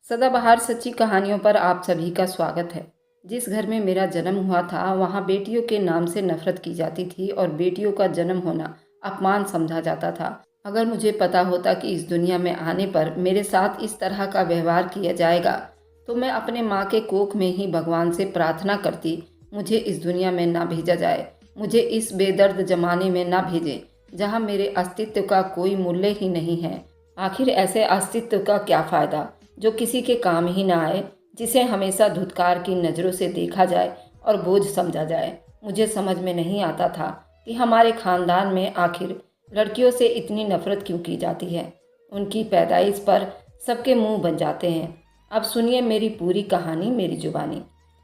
सदाबहार सच्ची कहानियों पर आप सभी का स्वागत है। जिस घर में मेरा जन्म हुआ था वहाँ बेटियों के नाम से नफरत की जाती थी और बेटियों का जन्म होना अपमान समझा जाता था। अगर मुझे पता होता कि इस दुनिया में आने पर मेरे साथ इस तरह का व्यवहार किया जाएगा तो मैं अपने माँ के कोख में ही भगवान से प्रार्थना करती, मुझे इस दुनिया में ना भेजा जाए, मुझे इस बेदर्द जमाने में ना भेजे जहाँ मेरे अस्तित्व का कोई मूल्य ही नहीं है। आखिर ऐसे अस्तित्व का क्या फ़ायदा जो किसी के काम ही ना आए, जिसे हमेशा धुतकार की नज़रों से देखा जाए और बोझ समझा जाए। मुझे समझ में नहीं आता था कि हमारे खानदान में आखिर लड़कियों से इतनी नफरत क्यों की जाती है। उनकी पैदाइश पर सबके मुंह बन जाते हैं। अब सुनिए मेरी पूरी कहानी मेरी जुबानी।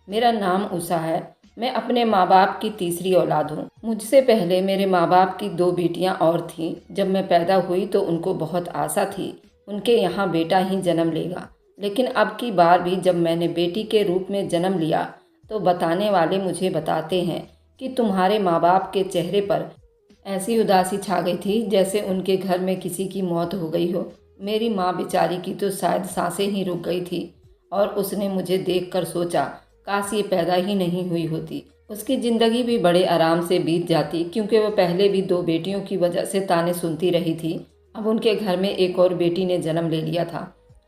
मेरा नाम उषा है। मैं अपने माँ बाप की तीसरी औलाद हूँ। मुझसे पहले मेरे माँ बाप की दो बेटियाँ और थीं। जब मैं पैदा हुई तो उनको बहुत आशा थी उनके यहाँ बेटा ही जन्म लेगा, लेकिन अब की बार भी जब मैंने बेटी के रूप में जन्म लिया तो बताने वाले मुझे बताते हैं कि तुम्हारे माँ बाप के चेहरे पर ऐसी उदासी छा गई थी जैसे उनके घर में किसी की मौत हो गई हो। मेरी माँ बेचारी की तो शायद सांसें ही रुक गई थी और उसने मुझे देखकर सोचा, काश ये पैदा ही नहीं हुई होती। उसकी ज़िंदगी भी बड़े आराम से बीत जाती, क्योंकि वह पहले भी दो बेटियों की वजह से ताने सुनती रही थी। अब उनके घर में एक और बेटी ने जन्म ले लिया था।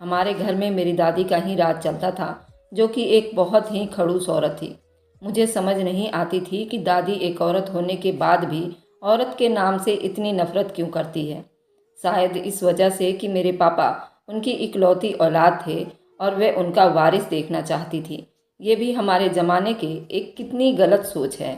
हमारे घर में मेरी दादी का ही राज चलता था, जो कि एक बहुत ही खड़ूस औरत थी। मुझे समझ नहीं आती थी कि दादी एक औरत होने के बाद भी औरत के नाम से इतनी नफरत क्यों करती है। शायद इस वजह से कि मेरे पापा उनकी इकलौती औलाद थे और वे उनका वारिस देखना चाहती थी। ये भी हमारे ज़माने के एक कितनी गलत सोच है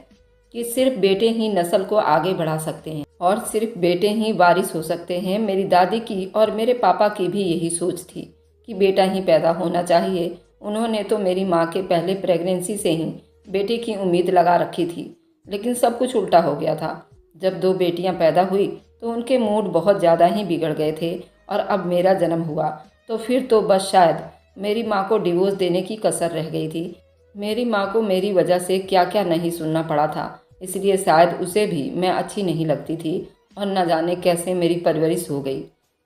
कि सिर्फ बेटे ही नस्ल को आगे बढ़ा सकते हैं और सिर्फ बेटे ही वारिस हो सकते हैं। मेरी दादी की और मेरे पापा की भी यही सोच थी कि बेटा ही पैदा होना चाहिए। उन्होंने तो मेरी माँ के पहले प्रेगनेंसी से ही बेटे की उम्मीद लगा रखी थी, लेकिन सब कुछ उल्टा हो गया था। जब दो बेटियां पैदा हुई तो उनके मूड बहुत ज़्यादा ही बिगड़ गए थे और अब मेरा जन्म हुआ तो फिर तो बस शायद मेरी माँ को डिवोर्स देने की कसर रह गई थी। मेरी माँ को मेरी वजह से क्या क्या नहीं सुनना पड़ा था, इसलिए शायद उसे भी मैं अच्छी नहीं लगती थी और न जाने कैसे मेरी परवरिश हो गई,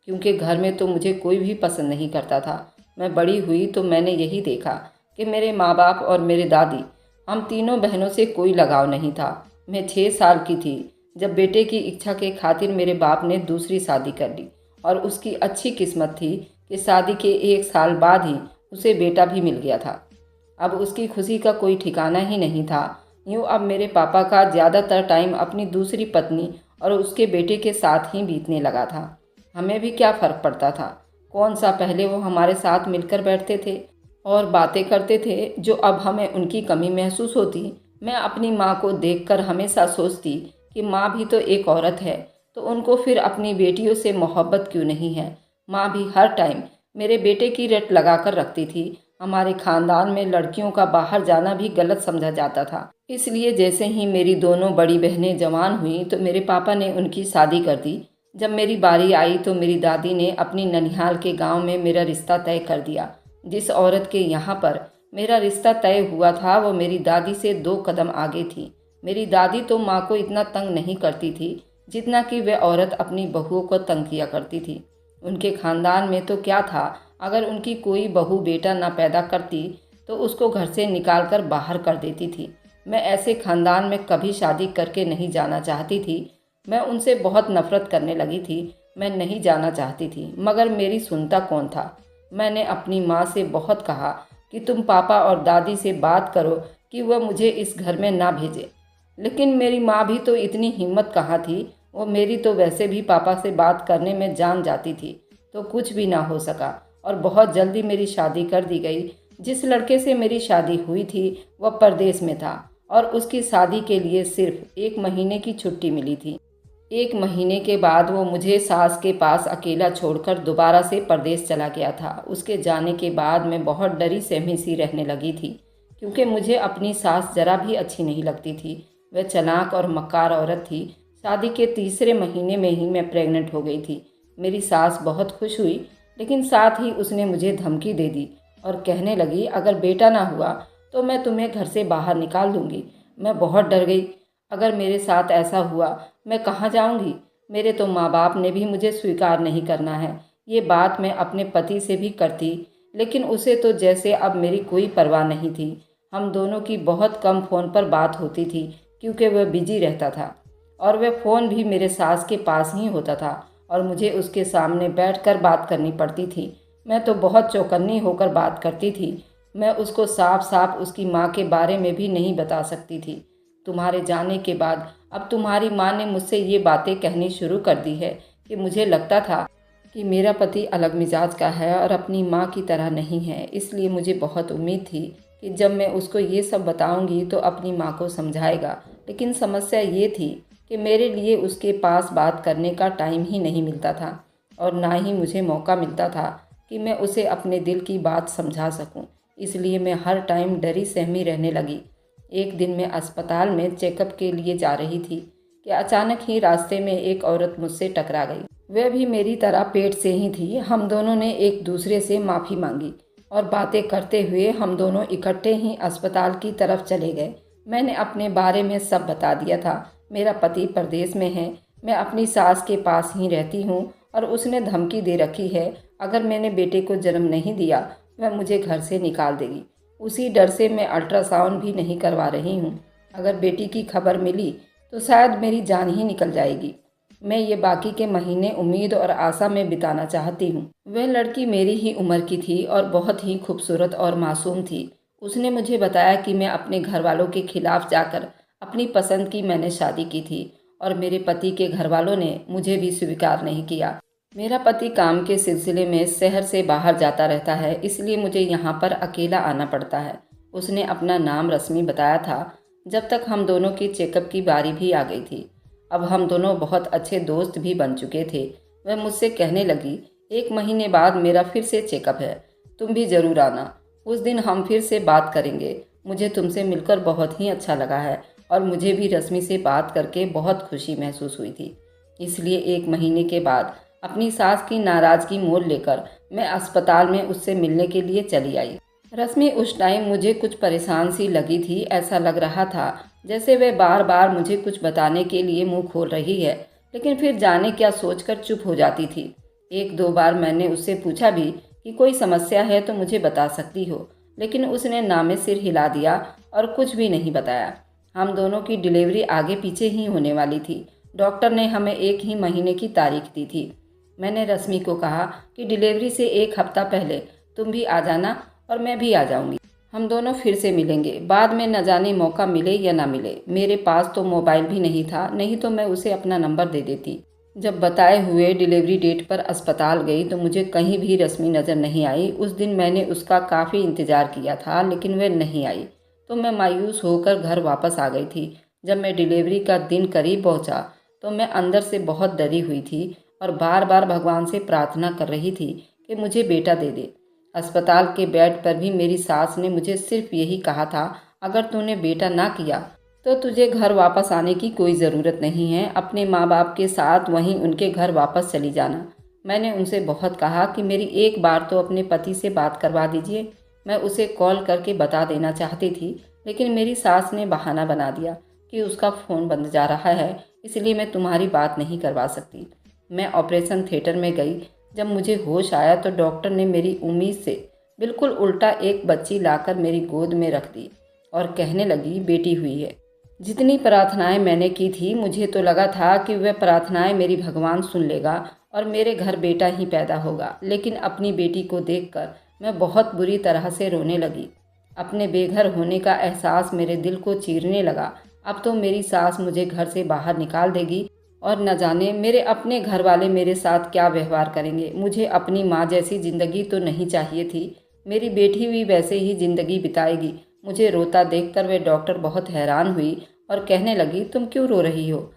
क्योंकि घर में तो मुझे कोई भी पसंद नहीं करता था। मैं बड़ी हुई तो मैंने यही देखा कि मेरे माँ बाप और मेरे दादी, हम तीनों बहनों से कोई लगाव नहीं था। मैं 6 साल की थी जब बेटे की इच्छा के खातिर मेरे बाप ने दूसरी शादी कर ली और उसकी अच्छी किस्मत थी कि शादी के 1 साल बाद ही उसे बेटा भी मिल गया था। अब उसकी खुशी का कोई ठिकाना ही नहीं था। यूँ अब मेरे पापा का ज़्यादातर टाइम अपनी दूसरी पत्नी और उसके बेटे के साथ ही बीतने लगा था। हमें भी क्या फ़र्क पड़ता था, कौन सा पहले वो हमारे साथ मिलकर बैठते थे और बातें करते थे जो अब हमें उनकी कमी महसूस होती। मैं अपनी माँ को देखकर हमेशा सोचती कि माँ भी तो एक औरत है, तो उनको फिर अपनी बेटियों से मोहब्बत क्यों नहीं है। माँ भी हर टाइम मेरे बेटे की रट लगा कर रखती थी। हमारे खानदान में लड़कियों का बाहर जाना भी गलत समझा जाता था, इसलिए जैसे ही मेरी दोनों बड़ी बहनें जवान हुईं तो मेरे पापा ने उनकी शादी कर दी। जब मेरी बारी आई तो मेरी दादी ने अपनी ननिहाल के गांव में मेरा रिश्ता तय कर दिया। जिस औरत के यहाँ पर मेरा रिश्ता तय हुआ था वो मेरी दादी से 2 कदम आगे थी। मेरी दादी तो माँ को इतना तंग नहीं करती थी जितना कि वह औरत अपनी बहुओं को तंग किया करती थी। उनके खानदान में तो क्या था, अगर उनकी कोई बहू बेटा ना पैदा करती तो उसको घर से निकाल कर बाहर कर देती थी। मैं ऐसे खानदान में कभी शादी करके नहीं जाना चाहती थी। मैं उनसे बहुत नफरत करने लगी थी। मैं नहीं जाना चाहती थी, मगर मेरी सुनता कौन था। मैंने अपनी माँ से बहुत कहा कि तुम पापा और दादी से बात करो कि वह मुझे इस घर में ना भेजे, लेकिन मेरी माँ भी तो इतनी हिम्मत कहाँ थी। वो मेरी तो वैसे भी पापा से बात करने में जान जाती थी, तो कुछ भी ना हो सका और बहुत जल्दी मेरी शादी कर दी गई। जिस लड़के से मेरी शादी हुई थी वह परदेश में था और उसकी शादी के लिए सिर्फ 1 महीने की छुट्टी मिली थी। 1 महीने के बाद वो मुझे सास के पास अकेला छोड़कर दोबारा से परदेश चला गया था। उसके जाने के बाद मैं बहुत डरी सहमी सी रहने लगी थी, क्योंकि मुझे अपनी सास जरा भी अच्छी नहीं लगती थी। वह चालाक और मक्कार औरत थी। शादी के तीसरे महीने में ही मैं प्रेग्नेंट हो गई थी। मेरी सास बहुत खुश हुई, लेकिन साथ ही उसने मुझे धमकी दे दी और कहने लगी, अगर बेटा ना हुआ तो मैं तुम्हें घर से बाहर निकाल दूंगी। मैं बहुत डर गई। अगर मेरे साथ ऐसा हुआ मैं कहाँ जाऊंगी। मेरे तो माँ बाप ने भी मुझे स्वीकार नहीं करना है। ये बात मैं अपने पति से भी करती, लेकिन उसे तो जैसे अब मेरी कोई परवाह नहीं थी। हम दोनों की बहुत कम फ़ोन पर बात होती थी क्योंकि वह बिजी रहता था और वह फ़ोन भी मेरे सास के पास ही होता था और मुझे उसके सामने बैठकर बात करनी पड़ती थी। मैं तो बहुत चौकन्नी होकर बात करती थी। मैं उसको साफ साफ उसकी माँ के बारे में भी नहीं बता सकती थी। तुम्हारे जाने के बाद अब तुम्हारी माँ ने मुझसे ये बातें कहनी शुरू कर दी है कि मुझे लगता था कि मेरा पति अलग मिजाज का है और अपनी माँ की तरह नहीं है। इसलिए मुझे बहुत उम्मीद थी कि जब मैं उसको ये सब बताऊंगी तो अपनी माँ को समझाएगा। लेकिन समस्या ये थी कि मेरे लिए उसके पास बात करने का टाइम ही नहीं मिलता था और ना ही मुझे मौका मिलता था कि मैं उसे अपने दिल की बात समझा सकूं। इसलिए मैं हर टाइम डरी सहमी रहने लगी। एक दिन मैं अस्पताल में चेकअप के लिए जा रही थी कि अचानक ही रास्ते में एक औरत मुझसे टकरा गई। वह भी मेरी तरह पेट से ही थी। हम दोनों ने एक दूसरे से माफ़ी मांगी और बातें करते हुए हम दोनों इकट्ठे ही अस्पताल की तरफ चले गए। मैंने अपने बारे में सब बता दिया था। मेरा पति परदेश में है, मैं अपनी सास के पास ही रहती हूँ और उसने धमकी दे रखी है अगर मैंने बेटे को जन्म नहीं दिया वह मुझे घर से निकाल देगी। उसी डर से मैं अल्ट्रासाउंड भी नहीं करवा रही हूँ। अगर बेटी की खबर मिली तो शायद मेरी जान ही निकल जाएगी। मैं ये बाकी के महीने उम्मीद और आशा में बिताना चाहती हूँ। वह लड़की मेरी ही उम्र की थी और बहुत ही खूबसूरत और मासूम थी। उसने मुझे बताया कि मैं अपने घर वालों के खिलाफ जाकर अपनी पसंद की मैंने शादी की थी और मेरे पति के घर वालों ने मुझे भी स्वीकार नहीं किया। मेरा पति काम के सिलसिले में शहर से बाहर जाता रहता है, इसलिए मुझे यहाँ पर अकेला आना पड़ता है। उसने अपना नाम रश्मि बताया था। जब तक हम दोनों की चेकअप की बारी भी आ गई थी। अब हम दोनों बहुत अच्छे दोस्त भी बन चुके थे। वह मुझसे कहने लगी, 1 महीने बाद मेरा फिर से चेकअप है, तुम भी ज़रूर आना। उस दिन हम फिर से बात करेंगे। मुझे तुमसे मिलकर बहुत ही अच्छा लगा है और मुझे भी रश्मि से बात करके बहुत खुशी महसूस हुई थी। इसलिए 1 महीने के बाद अपनी सास की नाराज़गी मोल लेकर मैं अस्पताल में उससे मिलने के लिए चली आई। रश्मि उस टाइम मुझे कुछ परेशान सी लगी थी। ऐसा लग रहा था जैसे वह बार बार मुझे कुछ बताने के लिए मुंह खोल रही है, लेकिन फिर जाने क्या सोचकर चुप हो जाती थी। 1-2 बार मैंने उससे पूछा भी कि कोई समस्या है तो मुझे बता सकती हो, लेकिन उसने नामे सिर हिला दिया और कुछ भी नहीं बताया। हम दोनों की डिलीवरी आगे पीछे ही होने वाली थी। डॉक्टर ने हमें 1 ही महीने की तारीख दी थी। मैंने रश्मि को कहा कि डिलीवरी से 1 हफ्ता पहले तुम भी आ जाना और मैं भी आ जाऊंगी। हम दोनों फिर से मिलेंगे। बाद में न जाने मौका मिले या ना मिले। मेरे पास तो मोबाइल भी नहीं था, नहीं तो मैं उसे अपना नंबर दे देती। जब बताए हुए डिलीवरी डेट पर अस्पताल गई तो मुझे कहीं भी रश्मि नज़र नहीं आई। उस दिन मैंने उसका काफ़ी इंतज़ार किया था, लेकिन वह नहीं आई तो मैं मायूस होकर घर वापस आ गई थी। जब मैं डिलीवरी का दिन करीब पहुंचा तो मैं अंदर से बहुत डरी हुई थी और बार बार भगवान से प्रार्थना कर रही थी कि मुझे बेटा दे दे। अस्पताल के बेड पर भी मेरी सास ने मुझे सिर्फ यही कहा था, अगर तूने बेटा ना किया तो तुझे घर वापस आने की कोई ज़रूरत नहीं है। अपने माँ बाप के साथ वहीं उनके घर वापस चली जाना। मैंने उनसे बहुत कहा कि मेरी एक बार तो अपने पति से बात करवा दीजिए। मैं उसे कॉल करके बता देना चाहती थी, लेकिन मेरी सास ने बहाना बना दिया कि उसका फ़ोन बंद जा रहा है, इसलिए मैं तुम्हारी बात नहीं करवा सकती। मैं ऑपरेशन थिएटर में गई। जब मुझे होश आया तो डॉक्टर ने मेरी उम्मीद से बिल्कुल उल्टा एक बच्ची लाकर मेरी गोद में रख दी और कहने लगी, बेटी हुई है। जितनी प्रार्थनाएं मैंने की थी, मुझे तो लगा था कि वह प्रार्थनाएं मेरी भगवान सुन लेगा और मेरे घर बेटा ही पैदा होगा। लेकिन अपनी बेटी को देखकर मैं बहुत बुरी तरह से रोने लगी। अपने बेघर होने का एहसास मेरे दिल को चीरने लगा। अब तो मेरी सास मुझे घर से बाहर निकाल देगी और न जाने मेरे अपने घर वाले मेरे साथ क्या व्यवहार करेंगे। मुझे अपनी माँ जैसी ज़िंदगी तो नहीं चाहिए थी। मेरी बेटी भी वैसे ही ज़िंदगी बिताएगी। मुझे रोता देखकर वे डॉक्टर बहुत हैरान हुई और कहने लगी, तुम क्यों रो रही हो?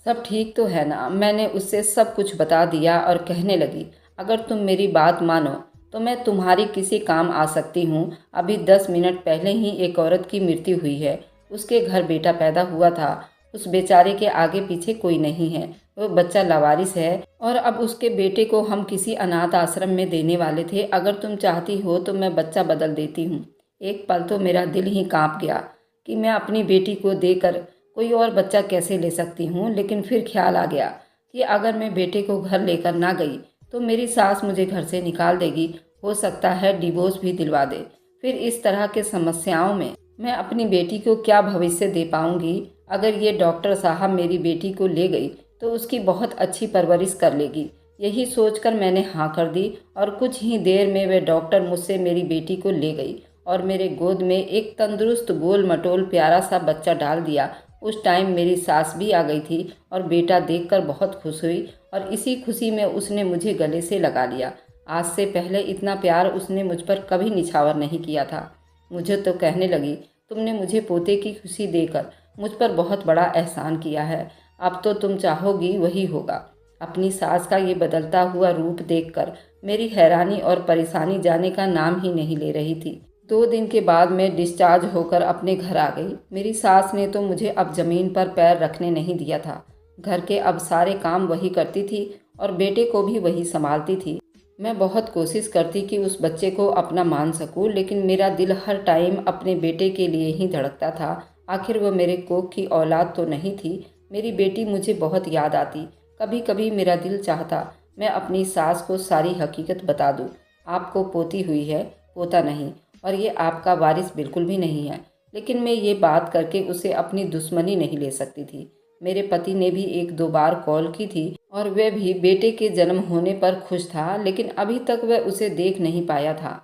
सब ठीक तो है ना? मैंने उससे सब कुछ बता दिया और कहने लगी, अगर तुम मेरी बात मानो तो मैं तुम्हारी किसी काम आ सकती हूँ। अभी 10 मिनट पहले ही एक औरत की मृत्यु हुई है। उसके घर बेटा पैदा हुआ था। उस बेचारे के आगे पीछे कोई नहीं है। वो बच्चा लावारिस है और अब उसके बेटे को हम किसी अनाथ आश्रम में देने वाले थे। अगर तुम चाहती हो तो मैं बच्चा बदल देती हूँ। एक पल तो मेरा दिल ही कांप गया कि मैं अपनी बेटी को देकर कोई और बच्चा कैसे ले सकती हूँ। लेकिन फिर ख्याल आ गया कि अगर मैं बेटे को घर लेकर ना गई तो मेरी सास मुझे घर से निकाल देगी। हो सकता है डिवोर्स भी दिलवा दे। फिर इस तरह के समस्याओं में मैं अपनी बेटी को क्या भविष्य दे पाऊंगी? अगर ये डॉक्टर साहब मेरी बेटी को ले गई तो उसकी बहुत अच्छी परवरिश कर लेगी। यही सोचकर मैंने हाँ कर दी और कुछ ही देर में वह डॉक्टर मुझसे मेरी बेटी को ले गई और मेरे गोद में एक तंदुरुस्त गोल मटोल प्यारा सा बच्चा डाल दिया। उस टाइम मेरी सास भी आ गई थी और बेटा देखकर बहुत खुश हुई और इसी खुशी में उसने मुझे गले से लगा लिया। आज से पहले इतना प्यार उसने मुझ पर कभी निछावर नहीं किया था। मुझे तो कहने लगी, तुमने मुझे पोते की खुशी देकर मुझ पर बहुत बड़ा एहसान किया है। अब तो तुम चाहोगी वही होगा। अपनी सास का ये बदलता हुआ रूप देखकर मेरी हैरानी और परेशानी जाने का नाम ही नहीं ले रही थी। 2 दिन के बाद मैं डिस्चार्ज होकर अपने घर आ गई। मेरी सास ने तो मुझे अब ज़मीन पर पैर रखने नहीं दिया था। घर के अब सारे काम वही करती थी और बेटे को भी वही संभालती थी। मैं बहुत कोशिश करती कि उस बच्चे को अपना मान सकूं, लेकिन मेरा दिल हर टाइम अपने बेटे के लिए ही धड़कता था। आखिर वो मेरे कोख की औलाद तो नहीं थी। मेरी बेटी मुझे बहुत याद आती। कभी कभी मेरा दिल चाहता मैं अपनी सास को सारी हकीकत बता दूं। आपको पोती हुई है, पोता नहीं, और ये आपका वारिस बिल्कुल भी नहीं है। लेकिन मैं ये बात करके उसे अपनी दुश्मनी नहीं ले सकती थी। मेरे पति ने भी 1-2 बार कॉल की थी और वह भी बेटे के जन्म होने पर खुश था, लेकिन अभी तक वह उसे देख नहीं पाया था।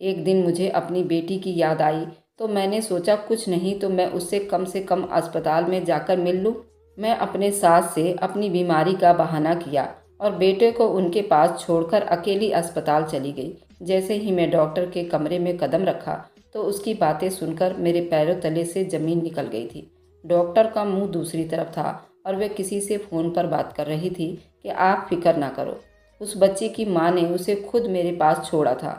एक दिन मुझे अपनी बेटी की याद आई तो मैंने सोचा कुछ नहीं तो मैं उससे कम अस्पताल में जाकर मिल लूँ। मैं अपने सास से अपनी बीमारी का बहाना किया और बेटे को उनके पास छोड़कर अकेली अस्पताल चली गई। जैसे ही मैं डॉक्टर के कमरे में कदम रखा तो उसकी बातें सुनकर मेरे पैरों तले से ज़मीन निकल गई थी। डॉक्टर का मुंह दूसरी तरफ था और वह किसी से फ़ोन पर बात कर रही थी कि आप फिक्र ना करो, उस बच्चे की माँ ने उसे खुद मेरे पास छोड़ा था,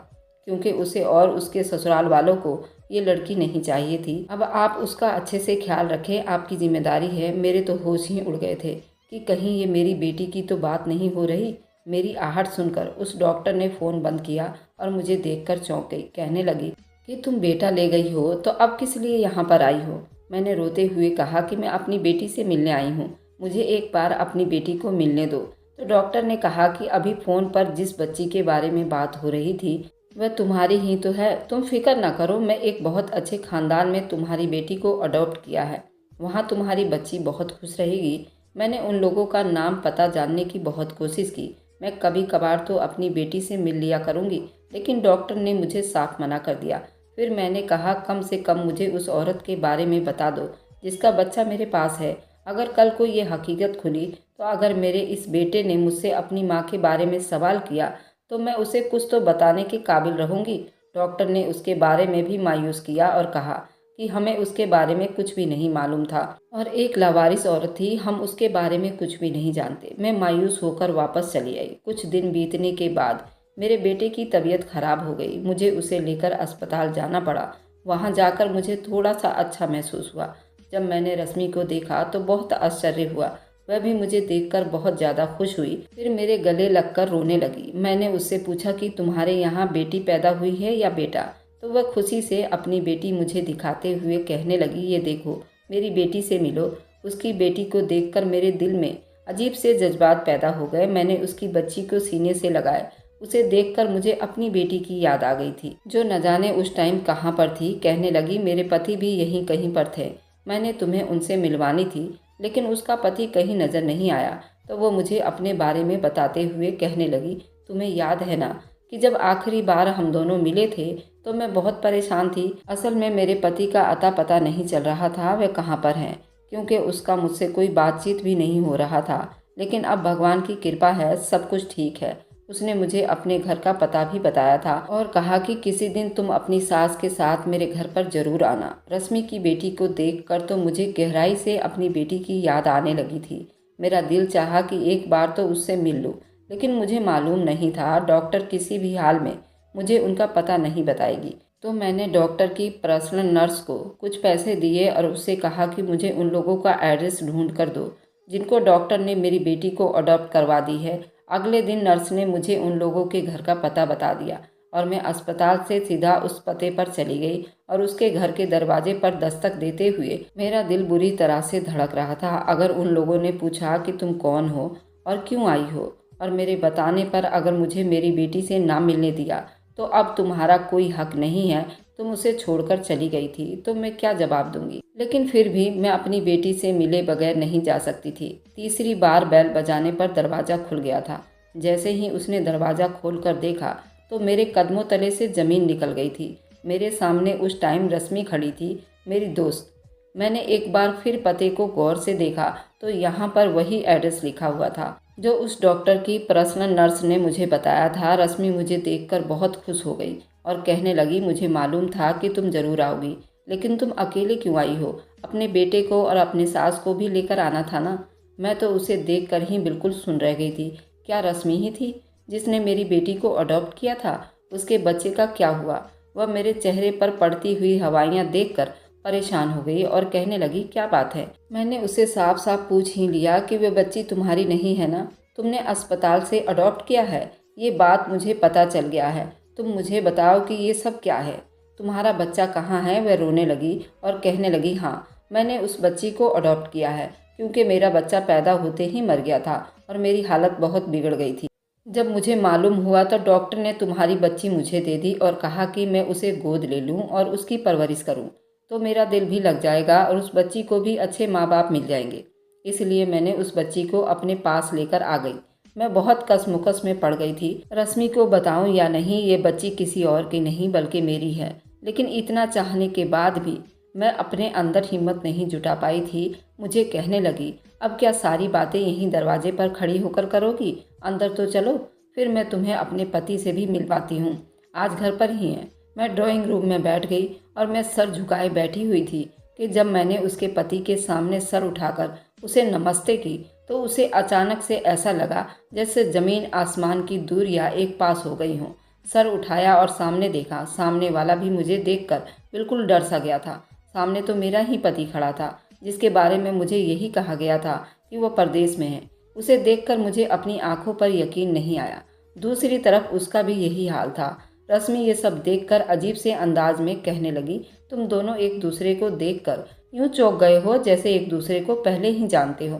क्योंकि उसे और उसके ससुराल वालों को ये लड़की नहीं चाहिए थी। अब आप उसका अच्छे से ख्याल रखें, आपकी जिम्मेदारी है। मेरे तो होश ही उड़ गए थे कि कहीं ये मेरी बेटी की तो बात नहीं हो रही। मेरी आहट सुनकर उस डॉक्टर ने फ़ोन बंद किया और मुझे देखकर चौंक गई। कहने लगी कि तुम बेटा ले गई हो तो अब किस लिए यहाँ पर आई हो? मैंने रोते हुए कहा कि मैं अपनी बेटी से मिलने आई हूँ, मुझे एक बार अपनी बेटी को मिलने दो। तो डॉक्टर ने कहा कि अभी फ़ोन पर जिस बच्ची के बारे में बात हो रही थी वह तुम्हारी ही तो है, तुम फिक्र ना करो। मैं एक बहुत अच्छे ख़ानदान में तुम्हारी बेटी को अडॉप्ट किया है, वहाँ तुम्हारी बच्ची बहुत खुश रहेगी। मैंने उन लोगों का नाम पता जानने की बहुत कोशिश की। मैं कभी कभार तो अपनी बेटी से मिल लिया करूँगी, लेकिन डॉक्टर ने मुझे साफ मना कर दिया। फिर मैंने कहा कम से कम मुझे उस औरत के बारे में बता दो जिसका बच्चा मेरे पास है। अगर कल को ये हकीकत खुली तो अगर मेरे इस बेटे ने मुझसे अपनी माँ के बारे में सवाल किया तो मैं उसे कुछ तो बताने के काबिल रहूँगी। डॉक्टर ने उसके बारे में भी मायूस किया और कहा कि हमें उसके बारे में कुछ भी नहीं मालूम था और एक लावारिस औरत थी, हम उसके बारे में कुछ भी नहीं जानते। मैं मायूस होकर वापस चली आई। कुछ दिन बीतने के बाद मेरे बेटे की तबीयत खराब हो गई। मुझे उसे लेकर अस्पताल जाना पड़ा। वहाँ जाकर मुझे थोड़ा सा अच्छा महसूस हुआ। जब मैंने रश्मि को देखा तो बहुत आश्चर्य हुआ। वह भी मुझे देखकर बहुत ज़्यादा खुश हुई, फिर मेरे गले लगकर रोने लगी। मैंने उससे पूछा कि तुम्हारे यहाँ बेटी पैदा हुई है या बेटा? तो वह खुशी से अपनी बेटी मुझे दिखाते हुए कहने लगी, ये देखो मेरी बेटी से मिलो। उसकी बेटी को देखकर मेरे दिल में अजीब से जज्बात पैदा हो गए। मैंने उसकी बच्ची को सीने से लगाया। उसे देखकर मुझे अपनी बेटी की याद आ गई थी, जो न जाने उस टाइम कहाँ पर थी। कहने लगी, मेरे पति भी यहीं कहीं पर थे, मैंने तुम्हें उनसे मिलवानी थी, लेकिन उसका पति कहीं नज़र नहीं आया। तो वो मुझे अपने बारे में बताते हुए कहने लगी, तुम्हें याद है ना कि जब आखिरी बार हम दोनों मिले थे तो मैं बहुत परेशान थी। असल में मेरे पति का अता पता नहीं चल रहा था वह कहाँ पर हैं, क्योंकि उसका मुझसे कोई बातचीत भी नहीं हो रहा था। लेकिन अब भगवान की कृपा है, सब कुछ ठीक है। उसने मुझे अपने घर का पता भी बताया था और कहा कि किसी दिन तुम अपनी सास के साथ मेरे घर पर जरूर आना। रश्मि की बेटी को देखकर तो मुझे गहराई से अपनी बेटी की याद आने लगी थी। मेरा दिल चाहा कि एक बार तो उससे मिल लूं, लेकिन मुझे मालूम नहीं था डॉक्टर किसी भी हाल में मुझे उनका पता नहीं बताएगी। तो मैंने डॉक्टर की पर्सनल नर्स को कुछ पैसे दिए और उससे कहा कि मुझे उन लोगों का एड्रेस ढूंढ कर दो जिनको डॉक्टर ने मेरी बेटी को अडॉप्ट करवा दी है। अगले दिन नर्स ने मुझे उन लोगों के घर का पता बता दिया और मैं अस्पताल से सीधा उस पते पर चली गई और उसके घर के दरवाजे पर दस्तक देते हुए मेरा दिल बुरी तरह से धड़क रहा था। अगर उन लोगों ने पूछा कि तुम कौन हो और क्यों आई हो, और मेरे बताने पर अगर मुझे मेरी बेटी से ना मिलने दिया तो अब तुम्हारा कोई हक नहीं है, तुम उसे छोड़कर चली गई थी, तो मैं क्या जवाब दूंगी। लेकिन फिर भी मैं अपनी बेटी से मिले बगैर नहीं जा सकती थी। तीसरी बार बेल बजाने पर दरवाज़ा खुल गया था। जैसे ही उसने दरवाज़ा खोलकर देखा तो मेरे कदमों तले से ज़मीन निकल गई थी। मेरे सामने उस टाइम रश्मि खड़ी थी, मेरी दोस्त। मैंने एक बार फिर पते को गौर से देखा तो यहाँ पर वही एड्रेस लिखा हुआ था जो उस डॉक्टर की पर्सनल नर्स ने मुझे बताया था। रश्मि मुझे देखकर बहुत खुश हो गई और कहने लगी, मुझे मालूम था कि तुम ज़रूर आओगी, लेकिन तुम अकेले क्यों आई हो? अपने बेटे को और अपनी सास को भी लेकर आना था ना। मैं तो उसे देखकर ही बिल्कुल सुन रह गई थी। क्या रश्मि ही थी जिसने मेरी बेटी को अडॉप्ट किया था? उसके बच्चे का क्या हुआ? वह मेरे चेहरे पर पड़ती हुई हवाइयाँ देखकर परेशान हो गई और कहने लगी, क्या बात है? मैंने उसे साफ साफ पूछ ही लिया कि वह बच्ची तुम्हारी नहीं है ना, तुमने अस्पताल से अडॉप्ट किया है। ये बात मुझे पता चल गया है। तुम मुझे बताओ कि ये सब क्या है? तुम्हारा बच्चा कहाँ है? वह रोने लगी और कहने लगी, हाँ, मैंने उस बच्ची को अडॉप्ट किया है क्योंकि मेरा बच्चा पैदा होते ही मर गया था और मेरी हालत बहुत बिगड़ गई थी। जब मुझे मालूम हुआ तो डॉक्टर ने तुम्हारी बच्ची मुझे दे दी और कहा कि मैं उसे गोद ले लूं और उसकी परवरिश करूं, तो मेरा दिल भी लग जाएगा और उस बच्ची को भी अच्छे माँ बाप मिल जाएंगे। इसलिए मैंने उस बच्ची को अपने पास लेकर आ गई। मैं बहुत कसमुकस में पड़ गई थी। रश्मि को बताऊं या नहीं, ये बच्ची किसी और की नहीं बल्कि मेरी है। लेकिन इतना चाहने के बाद भी मैं अपने अंदर हिम्मत नहीं जुटा पाई थी। मुझे कहने लगी, अब क्या सारी बातें यहीं दरवाजे पर खड़ी होकर करोगी? अंदर तो चलो, फिर मैं तुम्हें अपने पति से भी मिलवाती हूँ। आज घर पर ही हैं। मैं ड्राइंग रूम में बैठ गई और मैं सर झुकाए बैठी हुई थी कि जब मैंने उसके पति के सामने सर उठाकर उसे नमस्ते की तो उसे अचानक से ऐसा लगा जैसे ज़मीन आसमान की दूरियां एक पास हो गई हों। सर उठाया और सामने देखा। सामने वाला भी मुझे देखकर बिल्कुल डर सा गया था। सामने तो मेरा ही पति खड़ा था जिसके बारे में मुझे यही कहा गया था कि वह परदेश में है। उसे देखकर मुझे अपनी आंखों पर यकीन नहीं आया। दूसरी तरफ उसका भी यही हाल था। रश्मि ये सब देखकर अजीब से अंदाज में कहने लगी, तुम दोनों एक दूसरे को देखकर यूं चौंक गए हो जैसे एक दूसरे को पहले ही जानते हो।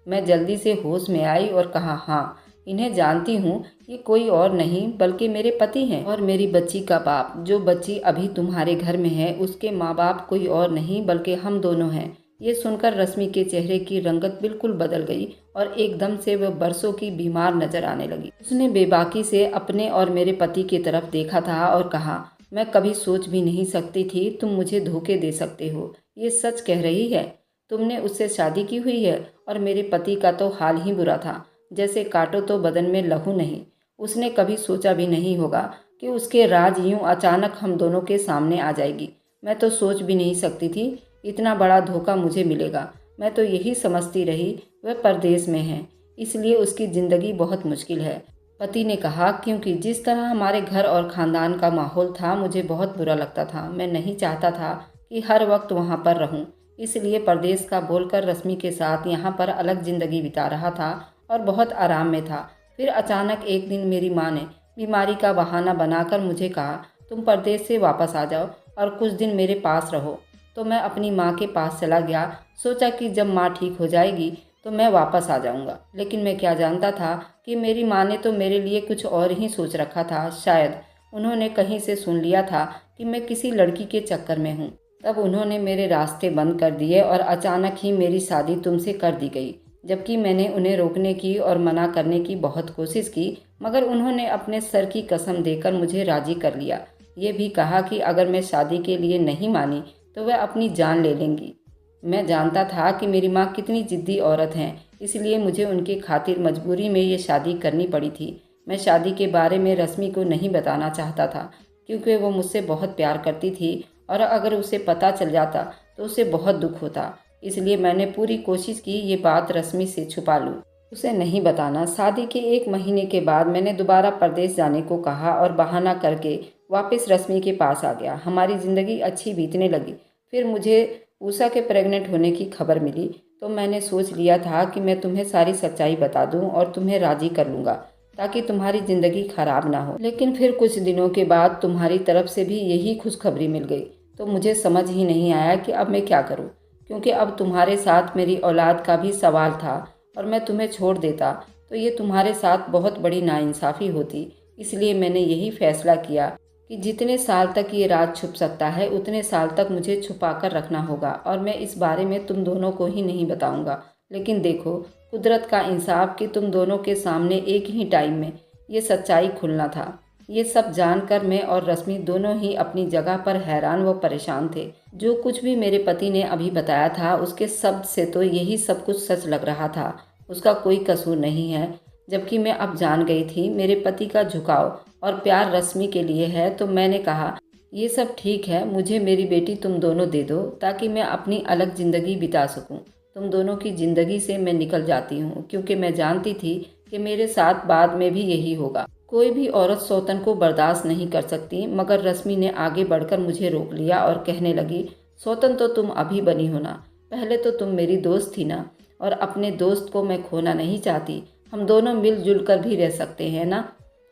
मैं जल्दी से होश में आई और कहा, हाँ, इन्हें जानती हूँ। ये कोई और नहीं बल्कि मेरे पति हैं और मेरी बच्ची का बाप। जो बच्ची अभी तुम्हारे घर में है उसके माँ बाप कोई और नहीं बल्कि हम दोनों हैं। ये सुनकर रश्मि के चेहरे की रंगत बिल्कुल बदल गई और एकदम से वह बरसों की बीमार नजर आने लगी। उसने बेबाकी से अपने और मेरे पति की तरफ देखा था और कहा, मैं कभी सोच भी नहीं सकती थी तुम मुझे धोखे दे सकते हो। ये सच कह रही है? तुमने उससे शादी की हुई है? और मेरे पति का तो हाल ही बुरा था, जैसे काटो तो बदन में लहू नहीं। उसने कभी सोचा भी नहीं होगा कि उसके राज यूं अचानक हम दोनों के सामने आ जाएगी। मैं तो सोच भी नहीं सकती थी इतना बड़ा धोखा मुझे मिलेगा। मैं तो यही समझती रही वह परदेश में है, इसलिए उसकी ज़िंदगी बहुत मुश्किल है। पति ने कहा, क्योंकि जिस तरह हमारे घर और ख़ानदान का माहौल था मुझे बहुत बुरा लगता था। मैं नहीं चाहता था कि हर वक्त वहाँ पर रहूँ, इसलिए परदेश का बोलकर रश्मि के साथ यहाँ पर अलग ज़िंदगी बिता रहा था और बहुत आराम में था। फिर अचानक एक दिन मेरी माँ ने बीमारी का बहाना बनाकर मुझे कहा, तुम परदेश से वापस आ जाओ और कुछ दिन मेरे पास रहो। तो मैं अपनी माँ के पास चला गया। सोचा कि जब माँ ठीक हो जाएगी तो मैं वापस आ जाऊँगा। लेकिन मैं क्या जानता था कि मेरी माँ ने तो मेरे लिए कुछ और ही सोच रखा था। शायद उन्होंने कहीं से सुन लिया था कि मैं किसी लड़की के चक्कर में हूँ। तब उन्होंने मेरे रास्ते बंद कर दिए और अचानक ही मेरी शादी तुमसे कर दी गई। जबकि मैंने उन्हें रोकने की और मना करने की बहुत कोशिश की, मगर उन्होंने अपने सर की कसम देकर मुझे राजी कर लिया। ये भी कहा कि अगर मैं शादी के लिए नहीं मानी तो वह अपनी जान ले लेंगी। मैं जानता था कि मेरी माँ कितनी जिद्दी औरत हैं, इसलिए मुझे उनके खातिर मजबूरी में ये शादी करनी पड़ी थी। मैं शादी के बारे में रश्मि को नहीं बताना चाहता था क्योंकि वो मुझसे बहुत प्यार करती थी और अगर उसे पता चल जाता तो उसे बहुत दुख होता। इसलिए मैंने पूरी कोशिश की ये बात रश्मि से छुपा लूँ, उसे नहीं बताना। शादी के 1 महीने के बाद मैंने दोबारा परदेश जाने को कहा और बहाना करके वापस रश्मि के पास आ गया। हमारी ज़िंदगी अच्छी बीतने लगी। फिर मुझे उषा के प्रेग्नेंट होने की खबर मिली तो मैंने सोच लिया था कि मैं तुम्हें सारी सच्चाई बता दूं और तुम्हें राजी कर लूँगा ताकि तुम्हारी ज़िंदगी खराब ना हो। लेकिन फिर कुछ दिनों के बाद तुम्हारी तरफ से भी यही खुशखबरी मिल गई तो मुझे समझ ही नहीं आया कि अब मैं क्या करूँ, क्योंकि अब तुम्हारे साथ मेरी औलाद का भी सवाल था और मैं तुम्हें छोड़ देता तो ये तुम्हारे साथ बहुत बड़ी नाइंसाफ़ी होती। इसलिए मैंने यही फैसला किया कि जितने साल तक ये राज छुप सकता है उतने साल तक मुझे छुपा कर रखना होगा, और मैं इस बारे में तुम दोनों को ही नहीं बताऊंगा। लेकिन देखो, कुदरत का इंसाफ कि तुम दोनों के सामने एक ही टाइम में ये सच्चाई खुलना था। ये सब जानकर मैं और रश्मि दोनों ही अपनी जगह पर हैरान व परेशान थे। जो कुछ भी मेरे पति ने अभी बताया था उसके शब्द से तो यही सब कुछ सच लग रहा था। उसका कोई कसूर नहीं है। जबकि मैं अब जान गई थी मेरे पति का झुकाव और प्यार रश्मि के लिए है, तो मैंने कहा, ये सब ठीक है, मुझे मेरी बेटी तुम दोनों दे दो ताकि मैं अपनी अलग ज़िंदगी बिता सकूं। तुम दोनों की ज़िंदगी से मैं निकल जाती हूँ, क्योंकि मैं जानती थी कि मेरे साथ बाद में भी यही होगा। कोई भी औरत सौतन को बर्दाश्त नहीं कर सकती, मगर रश्मि ने आगे बढ़कर मुझे रोक लिया और कहने लगी, सौतन तो तुम अभी बनी हो ना, पहले तो तुम मेरी दोस्त थी ना, और अपने दोस्त को मैं खोना नहीं चाहती। हम दोनों मिलजुल कर भी रह सकते हैं ना।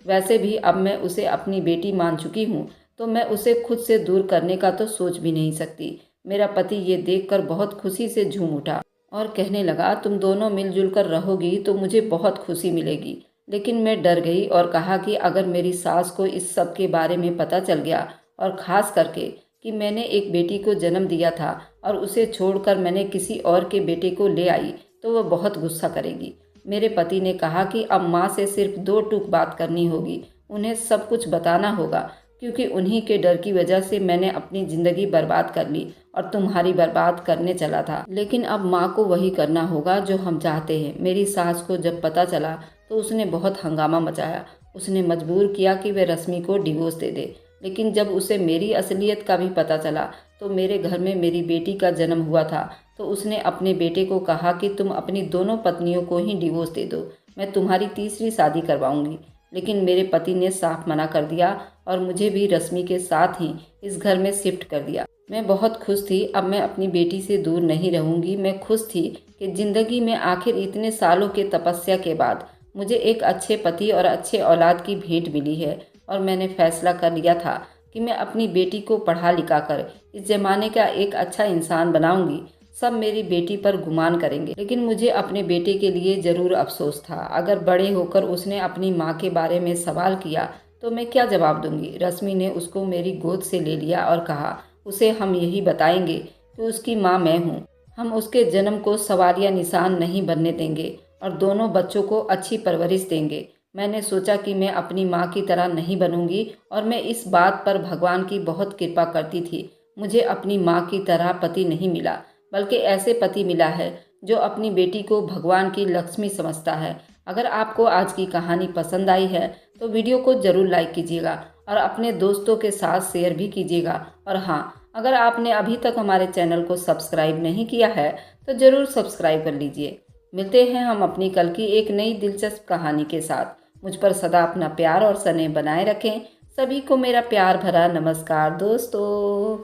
वैसे भी अब मैं उसे अपनी बेटी मान चुकी हूँ, तो मैं उसे खुद से दूर करने का तो सोच भी नहीं सकती। मेरा पति ये देखकर बहुत खुशी से झूम उठा और कहने लगा, तुम दोनों मिलजुल कर रहोगी तो मुझे बहुत खुशी मिलेगी। लेकिन मैं डर गई और कहा कि अगर मेरी सास को इस सब के बारे में पता चल गया, और ख़ास करके कि मैंने एक बेटी को जन्म दिया था और उसे छोड़कर मैंने किसी और के बेटे को ले आई, तो वह बहुत गुस्सा करेगी। मेरे पति ने कहा कि अब माँ से सिर्फ दो टूक बात करनी होगी, उन्हें सब कुछ बताना होगा, क्योंकि उन्हीं के डर की वजह से मैंने अपनी ज़िंदगी बर्बाद कर ली और तुम्हारी बर्बाद करने चला था। लेकिन अब माँ को वही करना होगा जो हम चाहते हैं। मेरी सास को जब पता चला तो उसने बहुत हंगामा मचाया। उसने मजबूर किया कि वह रश्मि को डिवोर्स दे दे। लेकिन जब उसे मेरी असलियत का भी पता चला, तो मेरे घर में मेरी बेटी का जन्म हुआ था, तो उसने अपने बेटे को कहा कि तुम अपनी दोनों पत्नियों को ही डिवोर्स दे दो, मैं तुम्हारी तीसरी शादी करवाऊंगी। लेकिन मेरे पति ने साफ मना कर दिया और मुझे भी रश्मि के साथ ही इस घर में शिफ्ट कर दिया। मैं बहुत खुश थी, अब मैं अपनी बेटी से दूर नहीं रहूंगी। मैं खुश थी कि जिंदगी में आखिर इतने सालों के तपस्या के बाद मुझे एक अच्छे पति और अच्छे औलाद की भेंट मिली है, और मैंने फैसला कर लिया था कि मैं अपनी बेटी को पढ़ा लिखा कर इस जमाने का एक अच्छा इंसान बनाऊंगी। सब मेरी बेटी पर गुमान करेंगे, लेकिन मुझे अपने बेटे के लिए ज़रूर अफसोस था। अगर बड़े होकर उसने अपनी माँ के बारे में सवाल किया तो मैं क्या जवाब दूंगी। रश्मि ने उसको मेरी गोद से ले लिया और कहा, उसे हम यही बताएंगे कि उसकी माँ मैं हूँ। हम उसके जन्म को सवालिया निशान नहीं बनने देंगे और दोनों बच्चों को अच्छी परवरिश देंगे। मैंने सोचा कि मैं अपनी माँ की तरह नहीं बनूंगी, और मैं इस बात पर भगवान की बहुत कृपा करती थी। मुझे अपनी माँ की तरह पति नहीं मिला, बल्कि ऐसे पति मिला है जो अपनी बेटी को भगवान की लक्ष्मी समझता है। अगर आपको आज की कहानी पसंद आई है तो वीडियो को ज़रूर लाइक कीजिएगा और अपने दोस्तों के साथ शेयर भी कीजिएगा। और हाँ, अगर आपने अभी तक हमारे चैनल को सब्सक्राइब नहीं किया है तो ज़रूर सब्सक्राइब कर लीजिए। मिलते हैं हम अपनी कल की एक नई दिलचस्प कहानी के साथ। मुझ पर सदा अपना प्यार और स्नेह बनाए रखें। सभी को मेरा प्यार भरा नमस्कार दोस्तों।